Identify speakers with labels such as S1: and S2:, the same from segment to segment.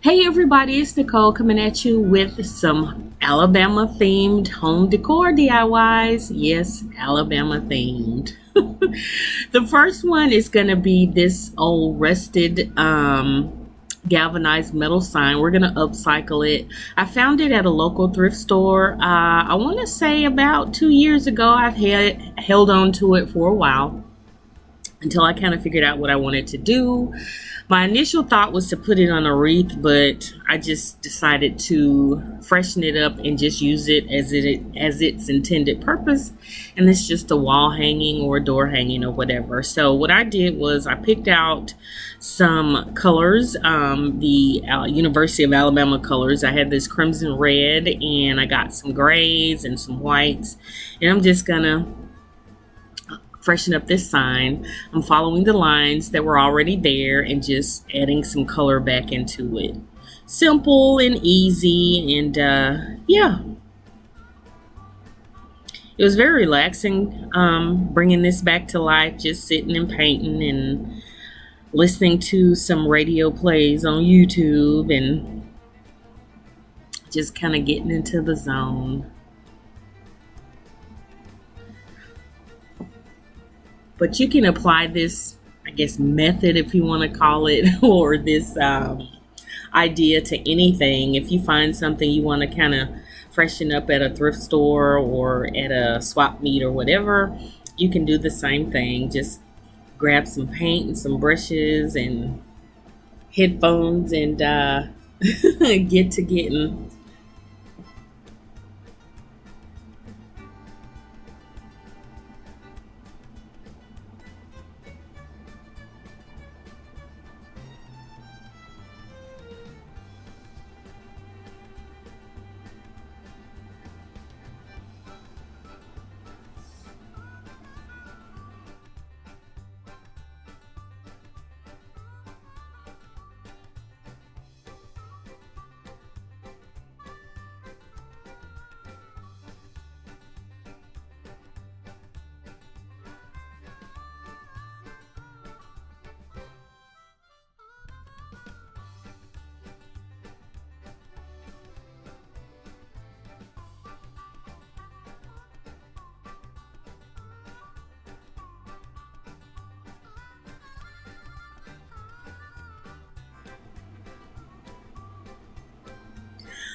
S1: Hey everybody, it's Nicole coming at you with some Alabama themed home decor DIYs. Yes, Alabama themed. The first one is going to be this old rusted galvanized metal sign. We're going to upcycle it. I found it at a local thrift store. I want to say about 2 years ago. I've held on to it for a while until I kind of figured out what I wanted to do. My initial thought was to put it on a wreath, but I just decided to freshen it up and just use it as its intended purpose. And it's just a wall hanging or a door hanging or whatever. So what I did was I picked out some colors, the University of Alabama colors. I had this crimson red, and I got some grays and some whites. And I'm just gonna freshen up this sign. I'm following the lines that were already there and just adding some color back into it. Simple and easy, and yeah, it was very relaxing bringing this back to life, just sitting and painting and listening to some radio plays on YouTube and just kind of getting into the zone. But you can apply this, I guess, method, if you want to call it, or this idea to anything. If you find something you want to kind of freshen up at a thrift store or at a swap meet or whatever, you can do the same thing. Just grab some paint and some brushes and headphones and get to getting.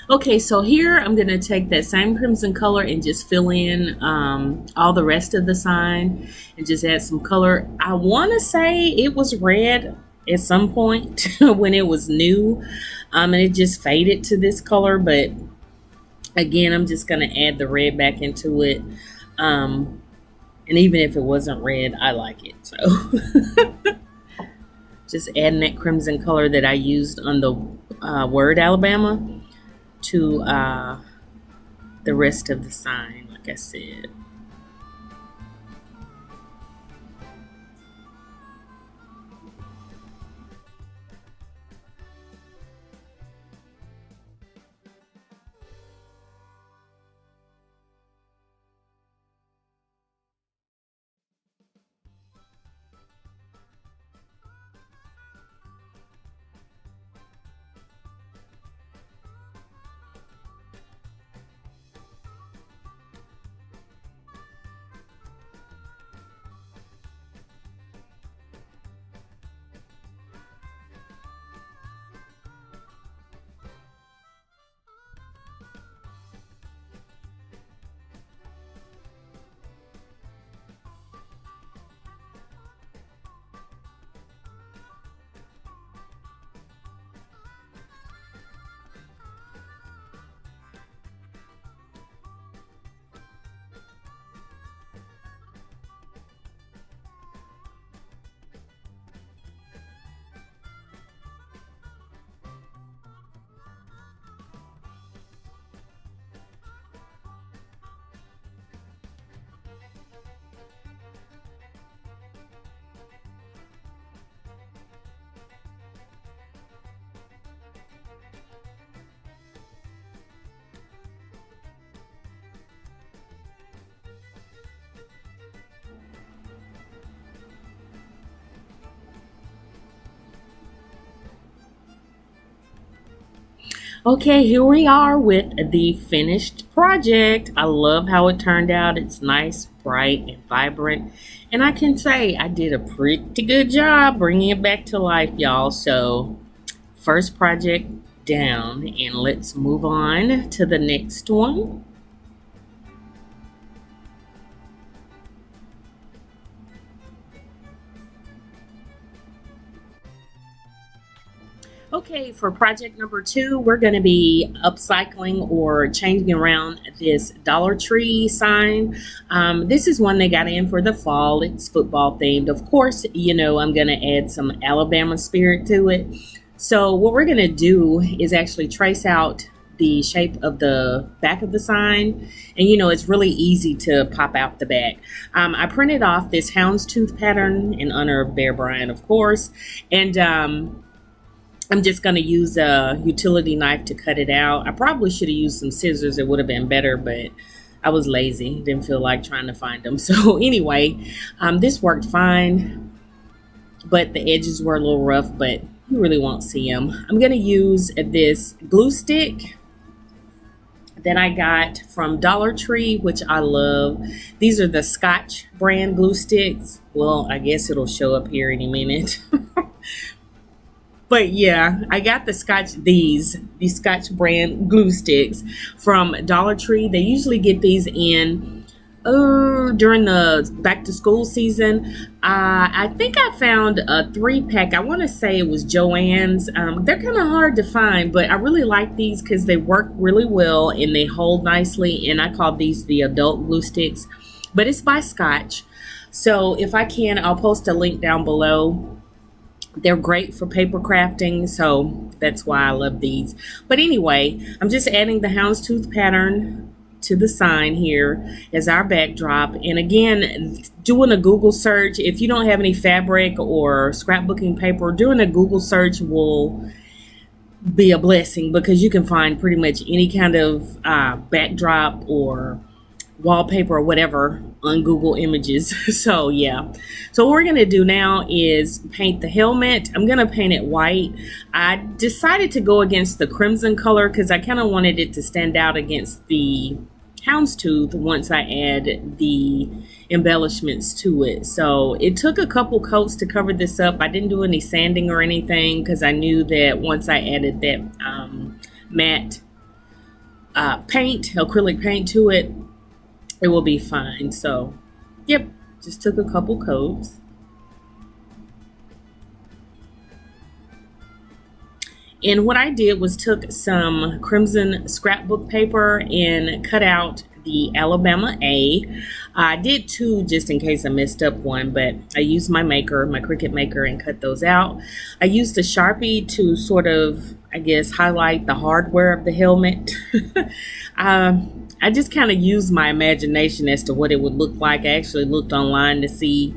S1: Okay, so here I'm going to take that same crimson color and just fill in all the rest of the sign and just add some color. I want to say it was red at some point when it was new, and it just faded to this color. But again, I'm just going to add the red back into it. And even if it wasn't red, I like it. So just adding that crimson color that I used on the word Alabama to the rest of the sign, like I said. Okay, here we are with the finished project. I love how it turned out. It's nice, bright, and vibrant. And I can say I did a pretty good job bringing it back to life, y'all. So, first project down, and let's move on to the next one. Okay, for project number two, we're going to be upcycling or changing around this Dollar Tree sign. This is one they got in for the fall. It's football themed. Of course, you know, I'm going to add some Alabama spirit to it. So, what we're going to do is actually trace out the shape of the back of the sign, and you know it's really easy to pop out the back. I printed off this houndstooth pattern in honor of Bear Bryant, of course, and I'm just going to use a utility knife to cut it out. I probably should have used some scissors. It would have been better, but I was lazy. Didn't feel like trying to find them. So anyway, this worked fine, but the edges were a little rough, but you really won't see them. I'm going to use this glue stick that I got from Dollar Tree, which I love. These are the Scotch brand glue sticks. Well, I guess it'll show up here any minute. But yeah, I got these Scotch brand glue sticks from Dollar Tree. They usually get these in during the back to school season. I think I found a 3-pack. I want to say it was Joann's. They're kind of hard to find, but I really like these because they work really well and they hold nicely. And I call these the adult glue sticks, but it's by Scotch. So if I can, I'll post a link down below. They're great for paper crafting, so that's why I love these. But anyway, I'm just adding the houndstooth pattern to the sign here as our backdrop. And again, doing a Google search, if you don't have any fabric or scrapbooking paper, doing a Google search will be a blessing because you can find pretty much any kind of backdrop or wallpaper or whatever on Google Images. So yeah, so what we're gonna do now is paint the helmet. I'm gonna paint it white. I decided to go against the crimson color because I kind of wanted it to stand out against the houndstooth once I add the embellishments to it. So it took a couple coats to cover this up. I didn't do any sanding or anything because I knew that once I added that matte acrylic paint to it, it will be fine. So yep, just took a couple coats. And what I did was took some crimson scrapbook paper and cut out the Alabama A. I did two just in case I messed up one, but I used my Cricut maker, and cut those out. I used a Sharpie to sort of, I guess, highlight the hardware of the helmet. I just kind of used my imagination as to what it would look like. I actually looked online to see.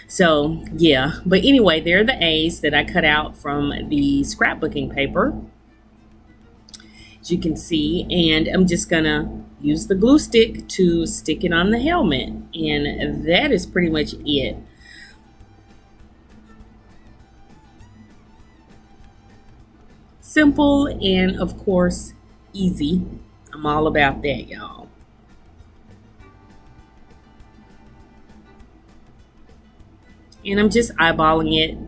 S1: So yeah, but anyway, there are the A's that I cut out from the scrapbooking paper, as you can see, and I'm just gonna use the glue stick to stick it on the helmet, and that is pretty much it. Simple and of course easy. I'm all about that, y'all. And I'm just eyeballing it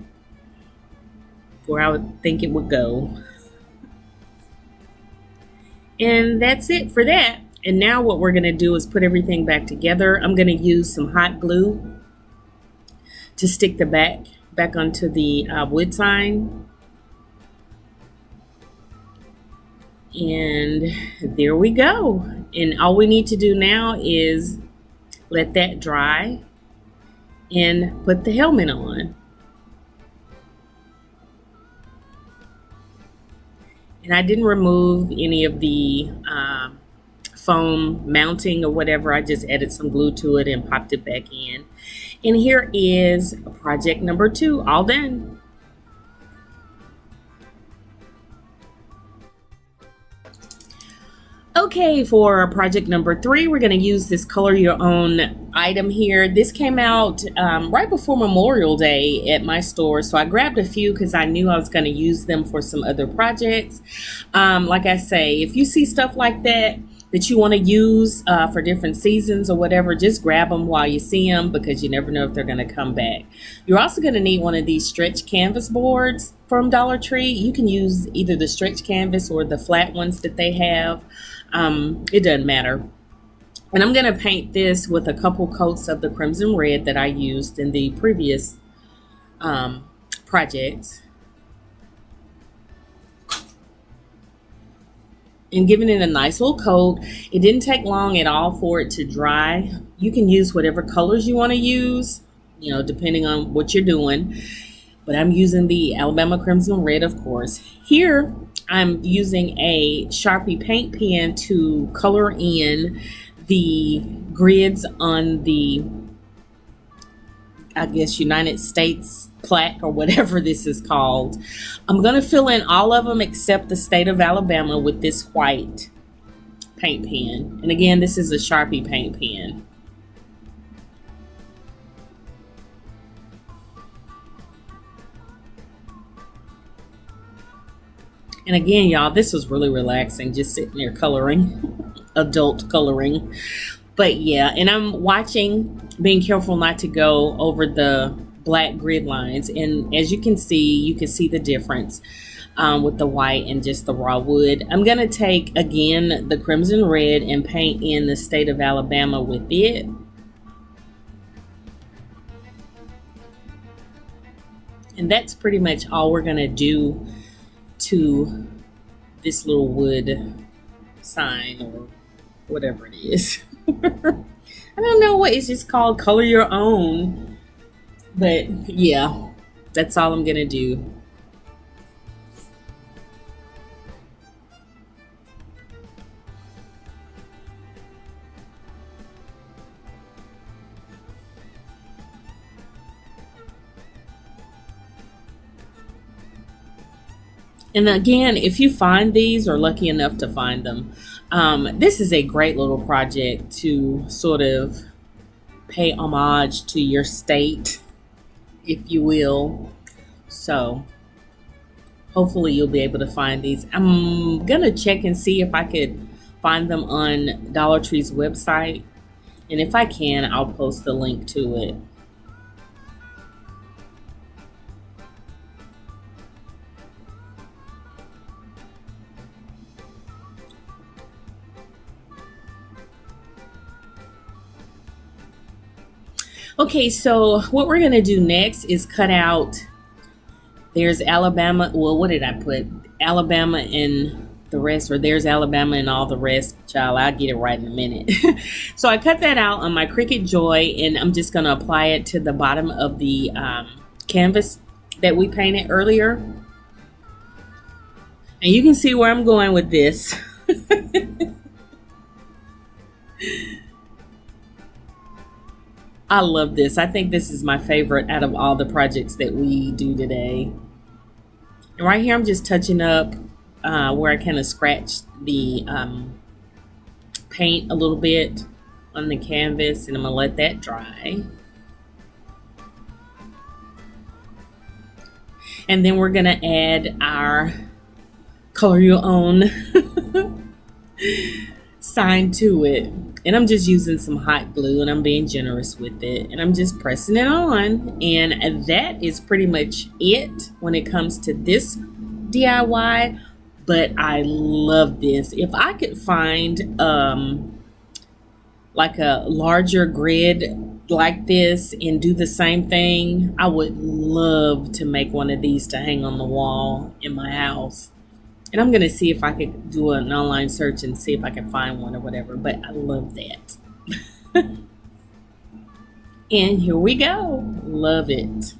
S1: where I would think it would go. And that's it for that. And now what we're going to do is put everything back together. I'm going to use some hot glue to stick the back onto the wood sign. And there we go. And all we need to do now is let that dry and put the helmet on. And I didn't remove any of the foam mounting or whatever. I just added some glue to it and popped it back in. And here is project number 2, all done. Okay, for project number 3, we're going to use this color your own item here. This came out right before Memorial Day at my store, so I grabbed a few because I knew I was going to use them for some other projects. Like I say, if you see stuff like that you want to use for different seasons or whatever, just grab them while you see them, because you never know if they're going to come back. You're also going to need one of these stretch canvas boards from Dollar Tree. You can use either the stretch canvas or the flat ones that they have. It doesn't matter. And I'm going to paint this with a couple coats of the crimson red that I used in the previous projects. And giving it a nice little coat. It didn't take long at all for it to dry. You can use whatever colors you want to use, depending on what you're doing. But I'm using the Alabama Crimson Red, of course. Here, I'm using a Sharpie paint pen to color in the grids on the, I guess, United States plaque or whatever this is called. I'm going to fill in all of them except the state of Alabama with this white paint pen. And again, this is a Sharpie paint pen. And again, y'all, this was really relaxing, just sitting there coloring, adult coloring. But yeah, and I'm watching, being careful not to go over the black grid lines. And as you can see the difference with the white and just the raw wood. I'm going to take, again, the crimson red and paint in the state of Alabama with it. And that's pretty much all we're going to do to this little wood sign or whatever it is. I don't know what it's just called, color your own. But yeah, that's all I'm going to do. And again, if you find these or lucky enough to find them, this is a great little project to sort of pay homage to your state, if you will. So hopefully you'll be able to find these. I'm gonna check and see if I could find them on Dollar Tree's website, and if I can, I'll post the link to it. Okay, so what we're gonna do next is cut out, there's Alabama, well, what did I put? Alabama and the rest, or there's Alabama and all the rest. Child, I'll get it right in a minute. So I cut that out on my Cricut Joy, and I'm just gonna apply it to the bottom of the canvas that we painted earlier. And you can see where I'm going with this. I love this. I think this is my favorite out of all the projects that we do today. And right here, I'm just touching up where I kind of scratched the paint a little bit on the canvas, and I'm gonna let that dry. And then we're gonna add our color your own sign to it. And I'm just using some hot glue, and I'm being generous with it, and I'm just pressing it on. And that is pretty much it when it comes to this DIY. But I love this. If I could find like a larger grid like this and do the same thing, I would love to make one of these to hang on the wall in my house. And I'm going to see if I could do an online search and see if I can find one or whatever. But I love that. And here we go. Love it.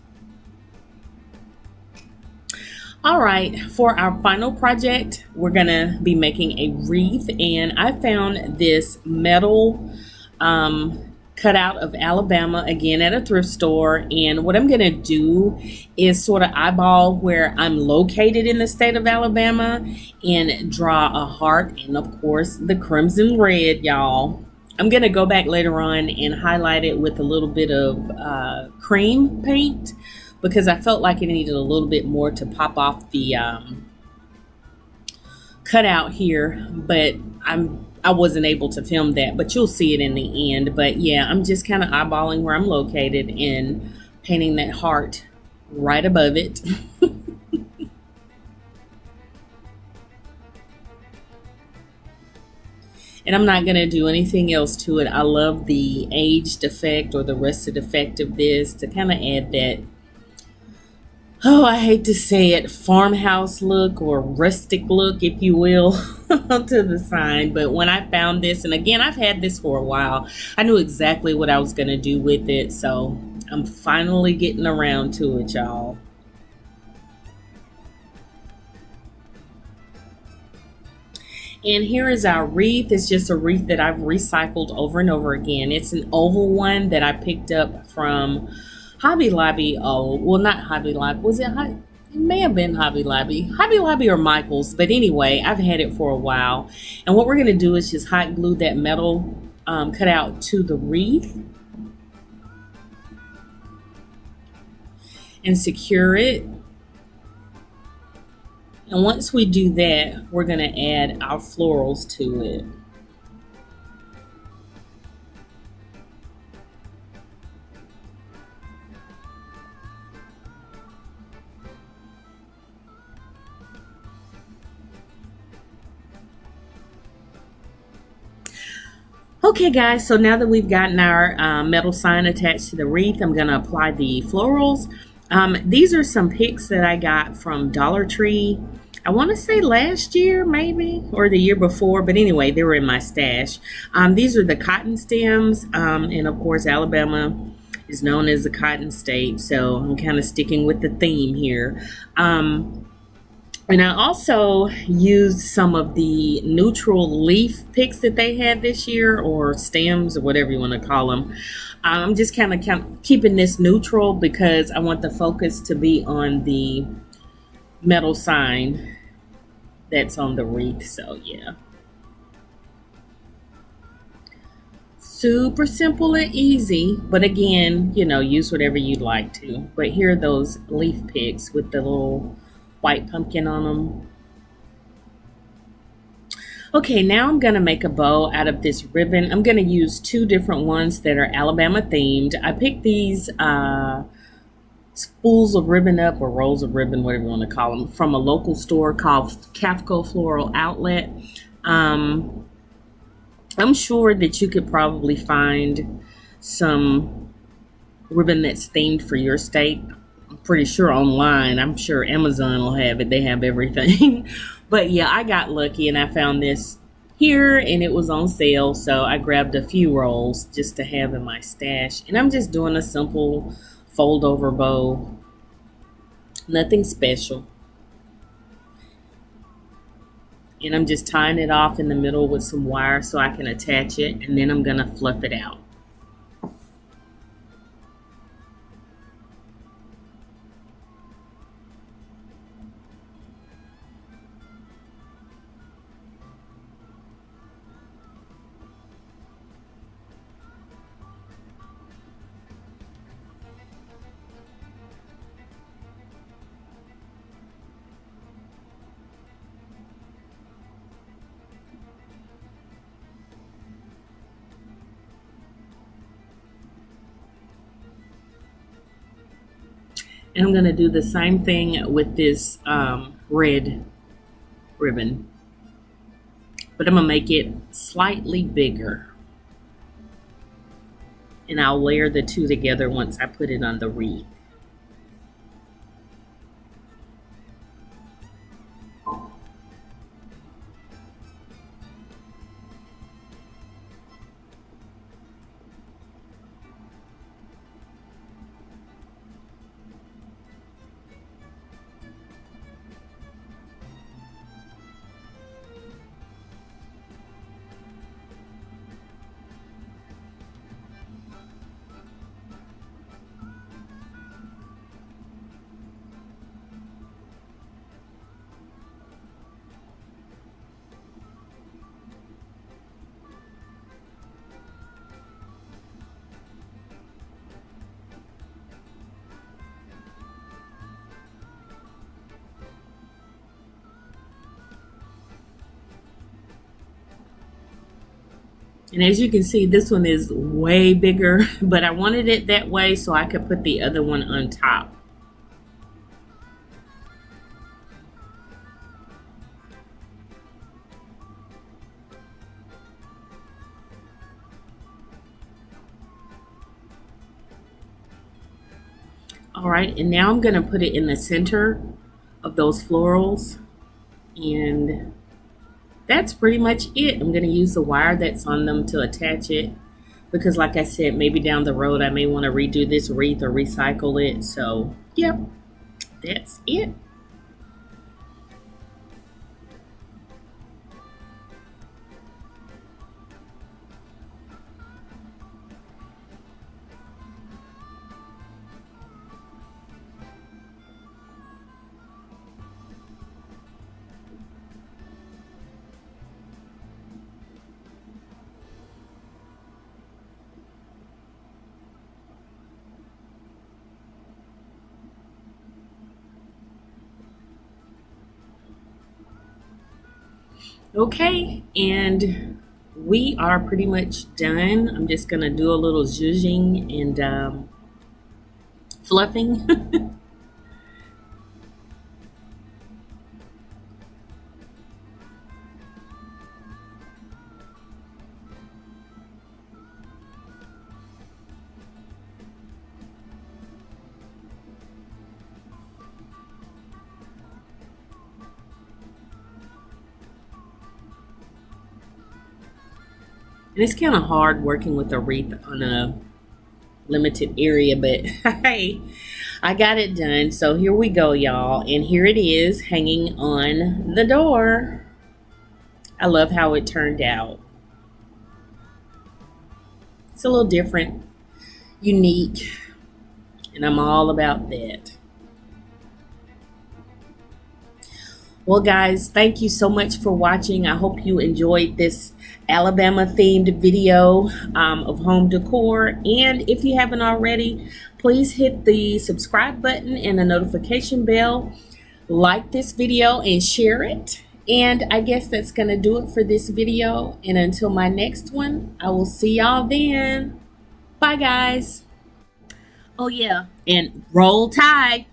S1: All right. For our final project, we're going to be making a wreath. And I found this metal cutout of Alabama, again, at a thrift store. And what I'm going to do is sort of eyeball where I'm located in the state of Alabama and draw a heart, and of course the crimson red, y'all. I'm going to go back later on and highlight it with a little bit of cream paint because I felt like it needed a little bit more to pop off the cutout here, but I wasn't able to film that, but you'll see it in the end. But yeah, I'm just kind of eyeballing where I'm located and painting that heart right above it. And I'm not going to do anything else to it. I love the aged effect or the rusted effect of this to kind of add that, oh, I hate to say it, farmhouse look or rustic look, if you will, to the sign. But when I found this, and again, I've had this for a while, I knew exactly what I was going to do with it. So I'm finally getting around to it, y'all. And here is our wreath. It's just a wreath that I've recycled over and over again. It's an oval one that I picked up from Hobby Lobby. Oh, well, not Hobby Lobby. Was it Hobby? It may have been Hobby Lobby or Michael's. But anyway, I've had it for a while. And what we're going to do is just hot glue that metal cutout to the wreath and secure it. And once we do that, we're going to add our florals to it. Okay guys, so now that we've gotten our metal sign attached to the wreath, I'm going to apply the florals. These are some picks that I got from Dollar Tree. I want to say last year maybe, or the year before, but anyway, they were in my stash. These are the cotton stems, and of course Alabama is known as the cotton state, so I'm kind of sticking with the theme here. And I also used some of the neutral leaf picks that they had this year, or stems, or whatever you want to call them. I'm just kind of keeping this neutral because I want the focus to be on the metal sign that's on the wreath. So yeah, super simple and easy. But again, use whatever you'd like to. But here are those leaf picks with the little white pumpkin on them. Okay, now I'm going to make a bow out of this ribbon. I'm going to use two different ones that are Alabama themed. I picked these spools of ribbon up, or rolls of ribbon, whatever you want to call them, from a local store called Kafco Floral Outlet. I'm sure that you could probably find some ribbon that's themed for your state. I'm pretty sure online. I'm sure Amazon will have it. They have everything. But yeah, I got lucky and I found this here and it was on sale. So I grabbed a few rolls just to have in my stash. And I'm just doing a simple fold over bow. Nothing special. And I'm just tying it off in the middle with some wire so I can attach it. And then I'm going to fluff it out. And I'm going to do the same thing with this red ribbon. But I'm going to make it slightly bigger. And I'll layer the two together once I put it on the wreath. And as you can see, this one is way bigger, but I wanted it that way so I could put the other one on top. All right, and now I'm gonna put it in the center of those florals, and that's pretty much it. I'm gonna use the wire that's on them to attach it, because like I said, maybe down the road I may want to redo this wreath or recycle it. So yep, that's it. Okay, and we are pretty much done. I'm just gonna do a little zhuzhing and fluffing. And it's kind of hard working with a wreath on a limited area, but hey, I got it done. So here we go, y'all. And here it is hanging on the door. I love how it turned out. It's a little different, unique, and I'm all about that. Well, guys, thank you so much for watching. I hope you enjoyed this Alabama themed video of home decor. And if you haven't already, please hit the subscribe button and the notification bell. Like this video and share it. And I guess that's going to do it for this video. And until my next one, I will see y'all then. Bye, guys. Oh, yeah. And roll tide.